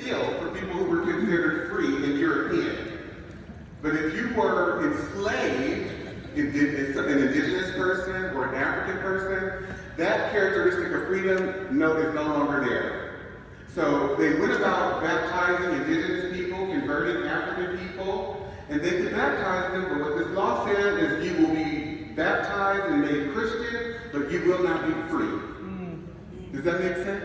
still for people who were considered free and European. But if you were enslaved, an indigenous person or an African person, that characteristic of freedom is no longer there. So they went about baptizing indigenous people, converting African people, and they could baptize them, but what this law said is you will be baptized and made Christian, but you will not be free. Does that make sense?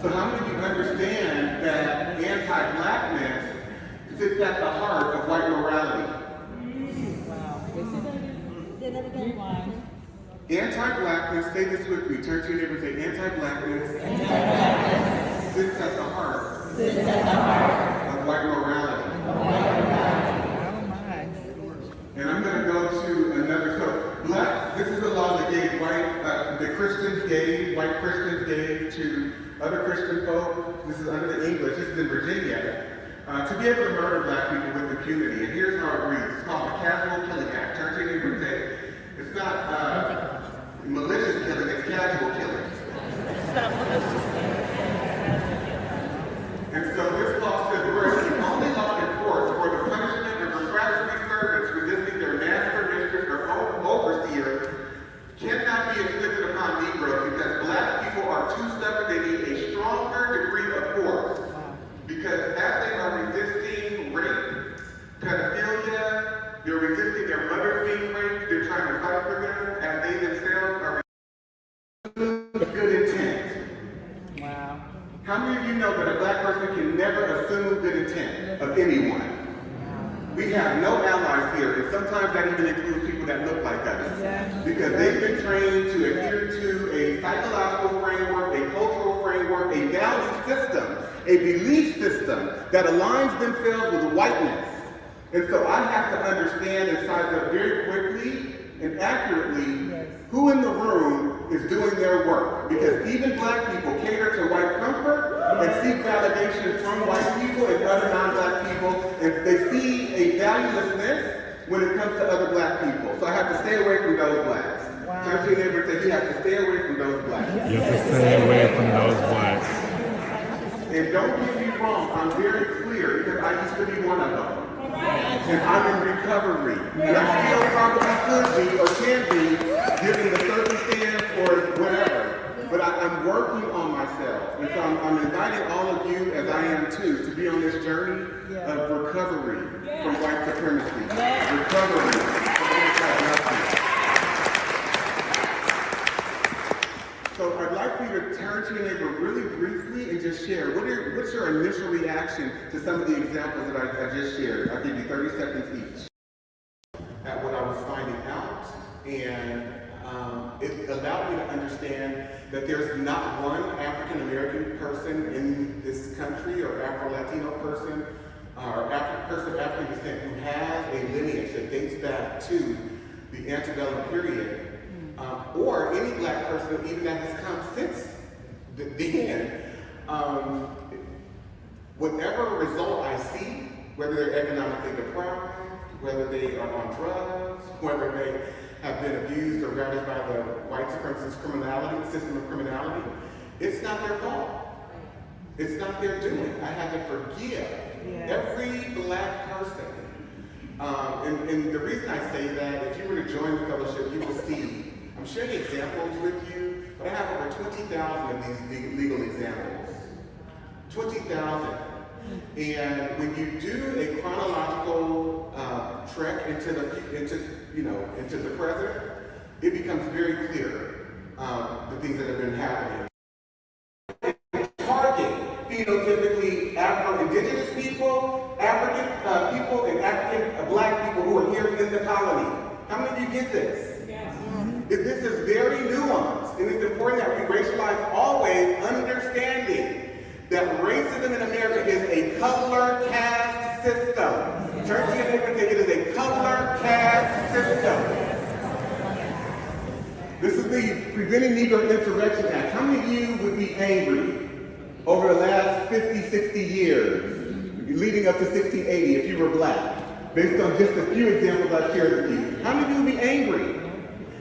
So how many of you understand that anti-blackness sits at the heart of white morality? Anti-blackness, say this with me, turn to your neighbor and say, anti-blackness sits at the heart of white morality. And I'm going to go to another, so this is the law that gave white Christians gave to other Christian folk. This is under the English, this is in Virginia, to be able to murder black people with impunity. And here's how it reads. It's called the Casual Killing Act. Turn to your neighbor and say, it's not malicious killing, it's casual killing. And so this law says, whereas the only law in force for the punishment of refractory servants resisting their master, mistress, or overseer cannot be inflicted upon Negroes because black people are too stubborn, they need a stronger degree of force. Because as they are resisting rape, pedophilia, they're resisting their mothers being raped, they're trying to fight for them, as they themselves are resisting good intent. Wow. How many of you know that a black person can never assume good intent of anyone? We have no allies here, and sometimes that even includes people that look like us. Because they've been trained to adhere to a psychological framework, a cultural framework, a value system, a belief system that aligns themselves with whiteness. And so I have to understand and size up very quickly and accurately who in the room is doing their work. Because even black people cater to white comfort and seek validation from white people and other non-black people, and they see a valuelessness when it comes to other black people. So I have to stay away from those blacks. Turn to your neighbor and say, you have to stay away from those blacks. You have to stay away from those blacks. And don't get me wrong, I'm very clear because I used to be one of them. And I'm in recovery. And I still probably could be or can be given the circumstance or whatever. But I'm working on myself. And so I'm inviting all of you, as I am too, to be on this journey of recovery from white supremacy. Recovery from anti-blackness. So I'd like for you to turn to your neighbor really briefly and just share. What's your initial reaction to some of the examples that I just shared? I'll give you 30 seconds each at what I was finding out. And it allowed me to understand that there's not one African-American person in this country or Afro-Latino person or person of African descent who has a lineage that dates back to the antebellum period. Or any black person, even that has come since then, whatever result I see, whether they're economically deprived, whether they are on drugs, whether they have been abused or ravaged by the white supremacist system of criminality, it's not their fault. It's not their doing. I have to forgive every black person. And the reason I say that, if you were to join the fellowship, you will see. I'm sharing examples with you, but I have over 20,000 of these legal examples. 20,000. And when you do a chronological trek into the present, it becomes very clear the things that have been happening. Target phenotypically Afro-Indigenous people, African people, and African black people who are here in the colony. How many of you get this? This is very nuanced, and it's important that we racialize always, understanding that racism in America is a color caste system. Turn to your neighbor and say it is a color caste system. This is the Preventing Negro Insurrection Act. How many of you would be angry over the last 50, 60 years, leading up to 1680 if you were black? Based on just a few examples I've shared with you. How many of you would be angry?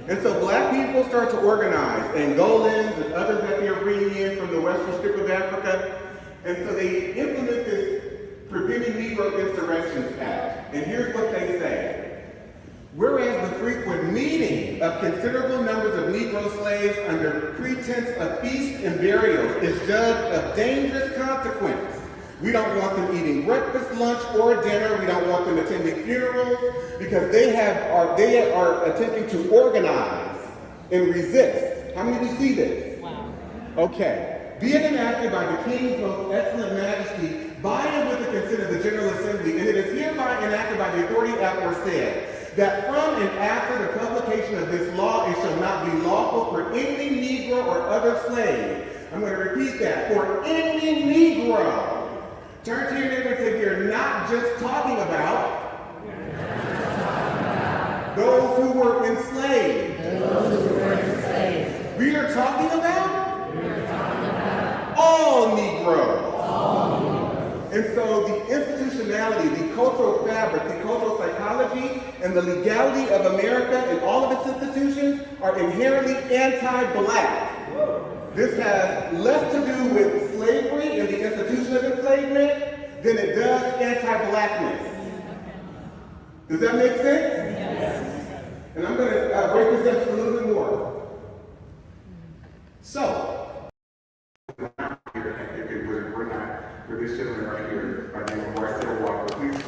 And so black people start to organize, Angolans and others that they're bringing in from the western strip of Africa, And so they implement this Preventing Negro Insurrections Act. And here's what they say. Whereas the frequent meeting of considerable numbers of Negro slaves under pretense of feasts and burials is judged of dangerous consequence. We don't want them eating breakfast, lunch, or dinner. We don't want them attending funerals because they are attempting to organize and resist. How many of you see this? Wow. Okay. Be it enacted by the King's most excellent majesty, by and with the consent of the General Assembly, and it is hereby enacted by the authority aforesaid, that from and after the publication of this law, it shall not be lawful for any Negro or other slave. I'm going to repeat that. For any Negro. Turn to your neighbor and say, we are not just talking about those who were enslaved. We are talking about all Negroes. And so the institutionality, the cultural fabric, the cultural psychology, and the legality of America and all of its institutions are inherently anti-black. This has less to do with slavery and the institution of enslavement than it does anti-blackness. Does that make sense? Yes. And I'm going to break this down just a little bit more. So, we're this gentleman right here, by the name of Marcel Walker. Please. And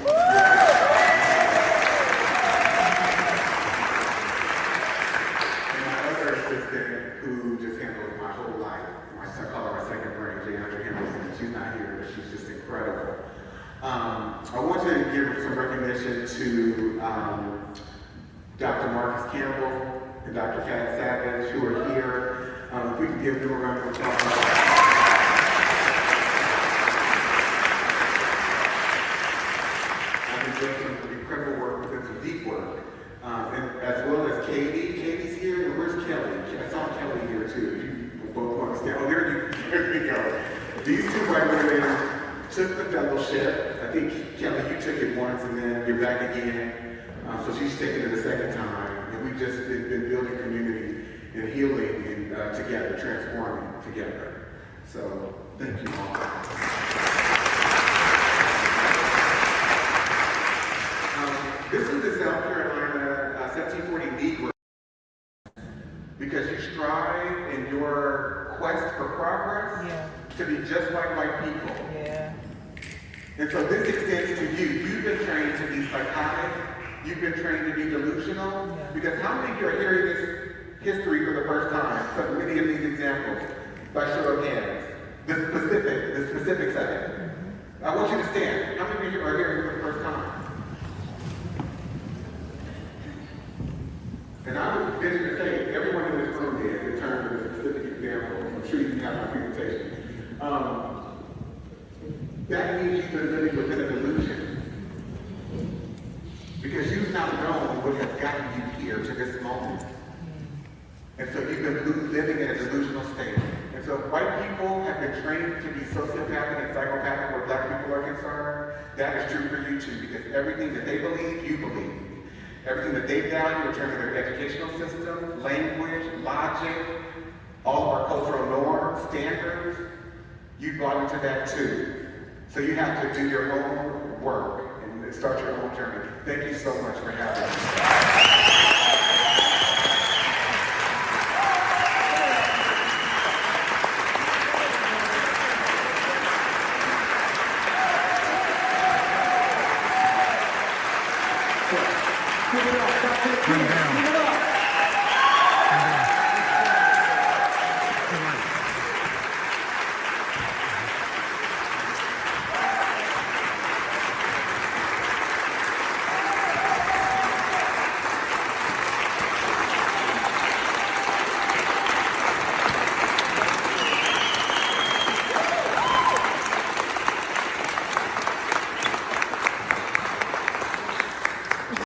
my other assistant, who just handles my whole life, I call her my second brain, Jayandra Henderson. She's not here, but she's just incredible. I want to give some recognition to Dr. Marcus Campbell and Dr. Pat Savage, who are here. If we can give them a round of applause. Some incredible work with some deep work, and as well as Katie. Katie's here, and where's Kelly? I saw Kelly here too. You both want to stand. Oh, there you go. These two white women took the fellowship. I think Kelly, you took it once, and then you're back again. So she's taking it a second time, and we've just been building community and healing and together, transforming together. So thank you all. This is the South Carolina 1740 Negro, because you strive in your quest for progress to be just like white people. Yeah. And so this extends to you. You've been trained to be psychotic. You've been trained to be delusional. Because how many of you are hearing this history for the first time? So many of these examples, by show of hands. The specifics of it. I want you to stand. How many of you are hearing it for the first time? And I would venture to say everyone in this room is, in terms of the specific examples. I'm sure you can have my presentation. That means you've been living within a delusion. Because you've not known what has gotten you here to this moment. And so you've been living in a delusional state. And so if white people have been trained to be sociopathic and psychopathic where black people are concerned, that is true for you too. Because everything that they believe, you believe. Everything that they value in terms of their educational system, language, logic, all of our cultural norms, standards, you brought into that too. So you have to do your own work and start your own journey. Thank you so much for having me.